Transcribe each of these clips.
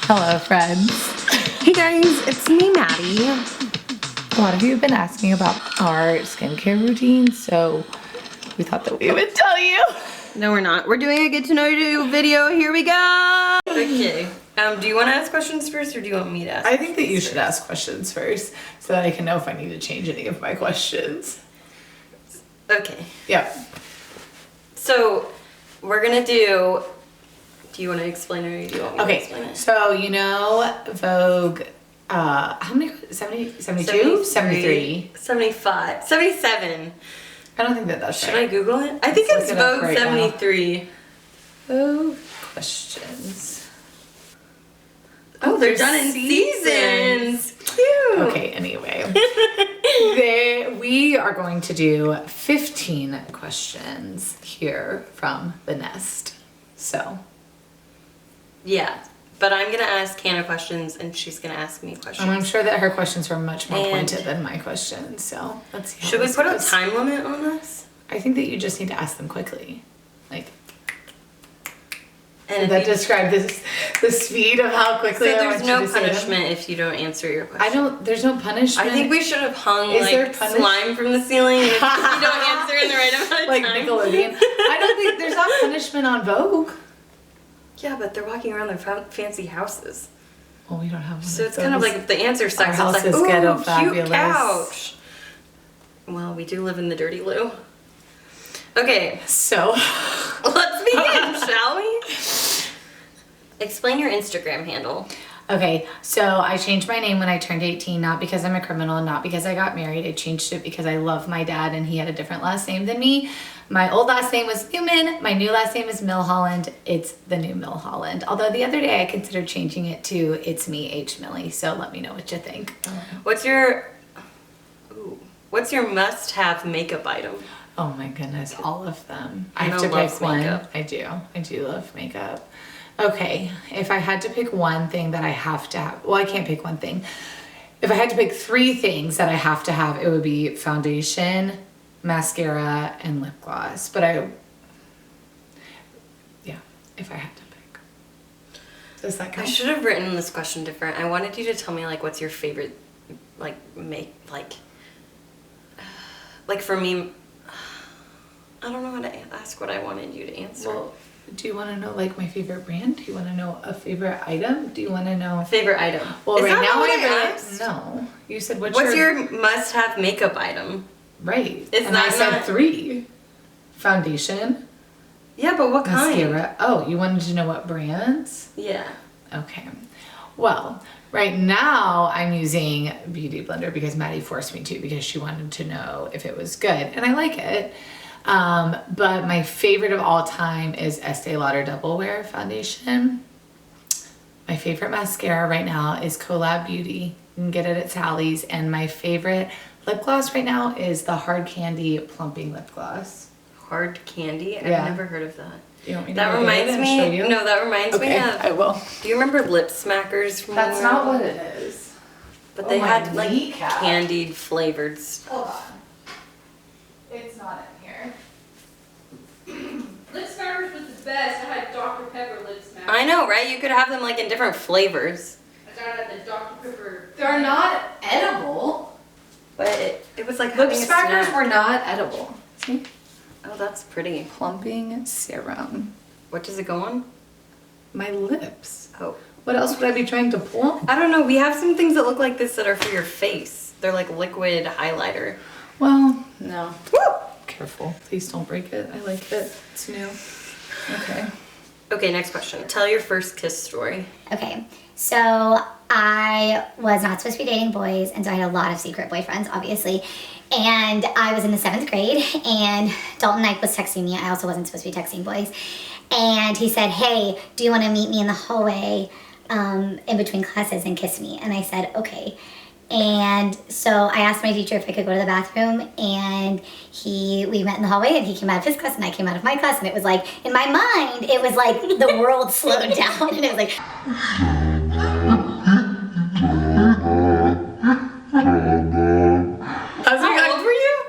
Hello, friends. Hey guys, it's me, Maddie. A lot of you have been asking about our skincare routine, so we thought that we would tell you. No, we're not. We're doing a get to know you video. Here we go. Okay. Do you want to ask questions first, or do you want me to ask? I think that you should ask questions first, so that I can know if I need to change any of my questions. Okay. Yep. So we're gonna do. Do you want to explain it, or do you want me to explain Okay, it? so you know Vogue, how many, 70, 72? 73. 75, 77. I don't think that that's Should right. I Google it? I think Let's it's look it up Vogue right now. 73. Vogue questions. Oh, they're there's done in seasons. Cute. Okay, anyway. We are going to do 15 questions here from the nest. So, Yeah, but I'm gonna ask Hannah questions, and she's gonna ask me questions. and I'm sure that her questions were much more And- pointed than my questions. So let's see. How Should we this put a goes. time limit on this? I think that you just need to ask them quickly. Like, And that if you- describe the speed of how so quickly I there's want no you to say them. punishment if you don't answer your question. There's no punishment. I think we should have hung Is there like punish- slime from the ceiling if you don't answer in the right amount of like time. Nickelodeon. I don't think there's not punishment on Vogue. Yeah, but they're walking around their fancy houses. Well, we don't have one. So it's kind of those. like if the answer sucks, it's house like, is ooh, ghetto cute fabulous." couch. Well, we do live in the dirty loo. Okay, So, let's begin, shall we? Explain your Instagram handle. okay, so I changed my name when I turned 18, not because I'm a criminal, not because I got married. I changed it because I love my dad and he had a different last name than me. My old last name was Newman. My new last name is Milholland. It's the new Milholland. Although the other day I considered changing it to It's Me, H. Millie. So let me know what you think. What's your must-have makeup item? Oh my goodness, all of them. I Hannah have to loves pick one. makeup. I do love makeup. Okay, if I had to pick one thing that I have to have, well, I can't pick one thing. If I had to pick 3 things that I have to have, it would be foundation, mascara, and lip gloss. But if I had to pick. Does that I count? should have written this question different. I wanted you to tell me like what's your favorite like for me. I don't know how to ask what I wanted you to answer. Well, do you want to know like my favorite brand? Do you want to know a favorite item? Do you want to know? Favorite item. Well, Is right that now what I asked? no. You said What's your must-have makeup item? right? Is and I that said not- 3: foundation, Yeah, but what kind? mascara. Oh, you wanted to know what brands? Yeah. Okay. Well, right now I'm using Beauty Blender because Maddie forced me to because she wanted to know if it was good, and I like it. But my favorite of all time is Estee Lauder Double Wear Foundation. My favorite mascara right now is Collab Beauty. You can get it at Sally's. And my favorite lip gloss right now is the Hard Candy Plumping Lip Gloss. Hard candy? I've Yeah. never heard of that. You want me to That go reminds ahead and show me. you? No, that reminds me Okay, of. I will. Do you remember lip smackers from? That's when we were not what little? it is. But Oh, they my had like kneecap. candied flavored. Hold on. It's not in here. Lip Smackers was the best. I had Dr. Pepper lip smackers. I know, right? You could have them like in different flavors. I started at the Dr. Pepper. They're not edible. But it was like Lip having a smackers snack. were not edible. See? Oh, that's pretty. Plumping serum. What does it go on? My lips. Oh. What else would I be trying to plump? I don't know. We have some things that look like this that are for your face. They're like liquid highlighter. Well, no. Woo! Careful. Please don't break it. I like it. It's new. Okay. Okay, next question. Tell your first kiss story. Okay, so I was not supposed to be dating boys, and so I had a lot of secret boyfriends, obviously. And I was in the 7th grade, and Dalton Knight was texting me. I also wasn't supposed to be texting boys. And he said, hey, do you want to meet me in the hallway in between classes and kiss me? And I said, okay. And so I asked my teacher if I could go to the bathroom, and we met in the hallway, and he came out of his class and I came out of my class, and it was like, in my mind, it was like the world slowed down, and it was like, How old were you?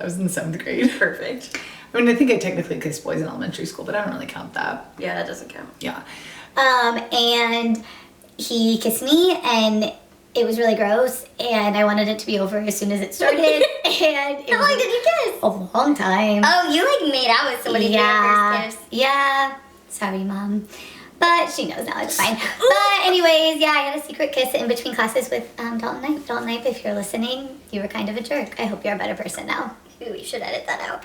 I was in 7th grade. Perfect. I mean, I think I technically kissed boys in elementary school, but I don't really count that. Yeah, that doesn't count. Yeah. and he kissed me, and it was really gross, and I wanted it to be over as soon as it started. And How long did you kiss? A long time. Oh, you like made out with somebody for your first kiss. Yeah. Sorry, Mom. But she knows now, it's fine. But anyways, yeah, I had a secret kiss in between classes with Dalton Knipe. Dalton Knipe, if you're listening, you were kind of a jerk. I hope you're a better person now. Maybe we should edit that out.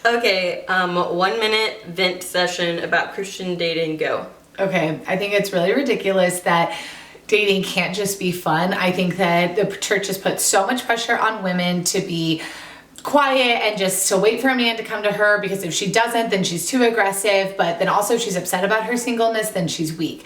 Okay, 1 minute vent session about Christian dating. Go. Okay, I think it's really ridiculous that dating can't just be fun. I think that the church has put so much pressure on women to be quiet and just to wait for a man to come to her, because if she doesn't, then she's too aggressive, but then also she's upset about her singleness, then she's weak.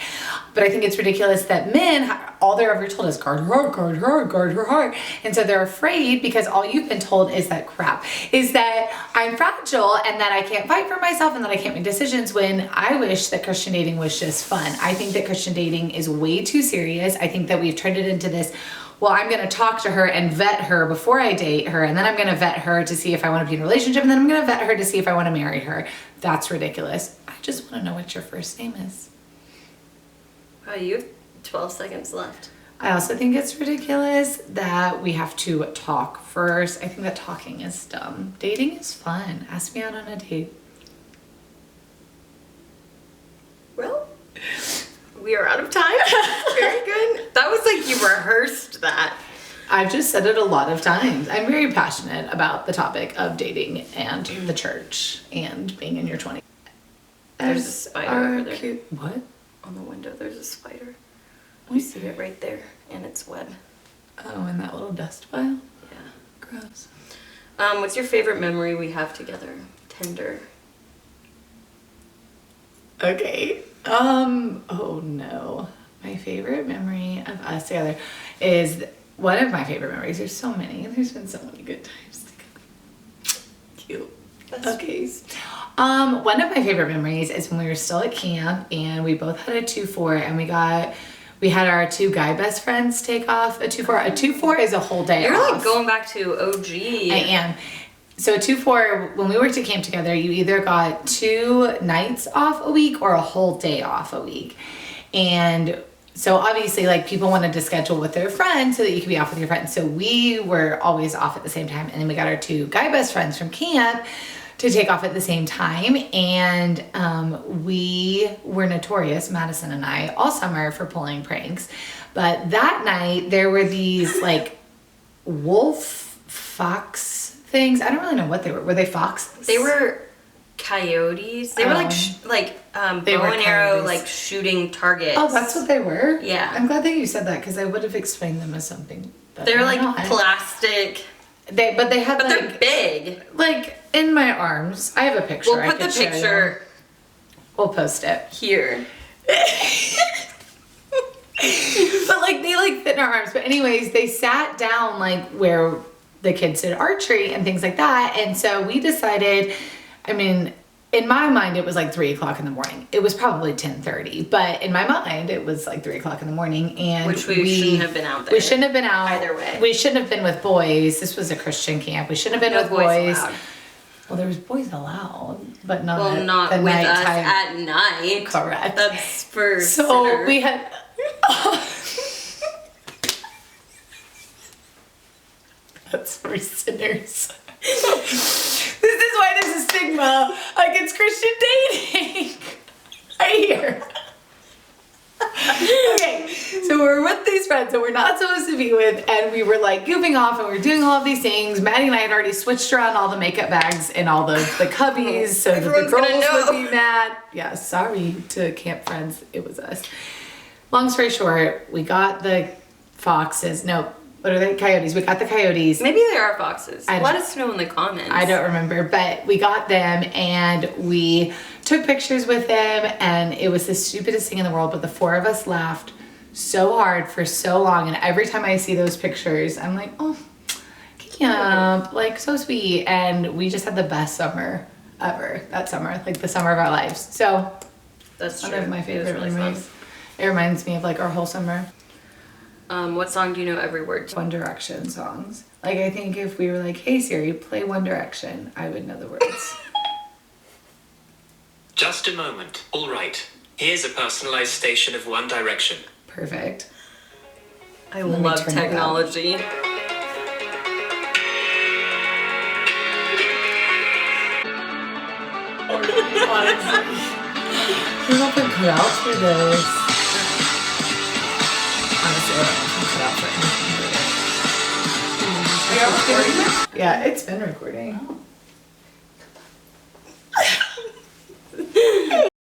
But I think it's ridiculous that men, all they're ever told is guard her heart, guard her heart, guard her heart. And so they're afraid because all you've been told is that crap, is that I'm fragile and that I can't fight for myself and that I can't make decisions, when I wish that Christian dating was just fun. I think that Christian dating is way too serious. I think that we've turned it into this, well, I'm going to talk to her and vet her before I date her, and then I'm going to vet her to see if I want to be in a relationship, and then I'm going to vet her to see if I want to marry her. That's ridiculous. I just want to know what your first name is. Wow, you have 12 seconds left. I also think it's ridiculous that we have to talk first. I think that talking is dumb. Dating is fun. Ask me out on a date. Well, we are out of time. Very good. That was like you rehearsed that. I've just said it a lot of times. I'm very passionate about the topic of dating and the church and being in your 20s. There's a spider over there. Cute. What? On the window, there's a spider. We see it right there, and it's web. Oh, in that little dust pile? Yeah. Gross. What's your favorite memory we have together? Tinder. Okay. Oh no. My favorite memory of us together is one of my favorite memories. There's so many. There's been so many good times together. Cute. Okay. One of my favorite memories is when we were still at camp and we both had a 2-4, and we had our 2 guy best friends take off a 2-4. A 2-4 is a whole day You're off. like going back to OG. I am. So a 2-4, when we worked at camp together, you either got 2 nights off a week or a whole day off a week. And so obviously, like, people wanted to schedule with their friends so that you could be off with your friends. So we were always off at the same time. And then we got our 2 guy best friends from camp to take off at the same time. And we were notorious, Madison and I, all summer for pulling pranks. But that night, there were these, like, fox things. I don't really know what they were. Were they foxes? They were coyotes. They were like they bow were and arrow, coyotes. like shooting targets. Oh, that's what they were? Yeah. I'm glad that you said that, because I would have explained them as something. They're like not. plastic. But they had, But like, they're big. like in my arms. I have a picture. We'll I put the could show you. picture We'll post it. here. But like they like fit in our arms. But anyways, they sat down like where the kids did archery and things like that. And so we decided, I mean, in my mind, it was like 3 o'clock in the morning. It was probably 10:30, but in my mind, it was like 3 o'clock in the morning. And Which we shouldn't have been out there. We shouldn't have been out. Either way. We shouldn't have been with boys. This was a Christian camp. We shouldn't have been with No boys boys. allowed. Well, there was boys allowed, but not Well, at not the with us nighttime. at night. Correct. That's for So sinners. we had. That's for sinners. This is why there's a stigma against Christian dating. Right here. Okay, so we're with these friends that we're not supposed to be with, and we were like goofing off and we were doing all of these things. Maddie and I had already switched around all the makeup bags and all the cubbies so that the Everyone's gonna girls know. would be mad. Yeah, sorry to camp friends, it was us. Long story short, we got the foxes. No, what are they? Coyotes. We got the coyotes. Maybe they are foxes. I don't- Let us know in the comments. I don't remember, but we got them and we took pictures with them, and it was the stupidest thing in the world, but the 4 of us laughed so hard for so long, and every time I see those pictures, I'm like, oh, camp, like so sweet. And we just had the best summer ever that summer, like the summer of our lives. So That's one true. of my It was favorite really memories. It reminds me of like our whole summer. fun. What song do you know every word to? One Direction songs. Like, I think if we were like, hey Siri, play One Direction, I would know the words. Just a moment. All right. Here's a personalized station of One Direction. Perfect. I me love turn it up. technology. You're not been cut out for this. Honestly, I don't know if I'm cut out for anything. Are you recording? Yeah, it's been recording.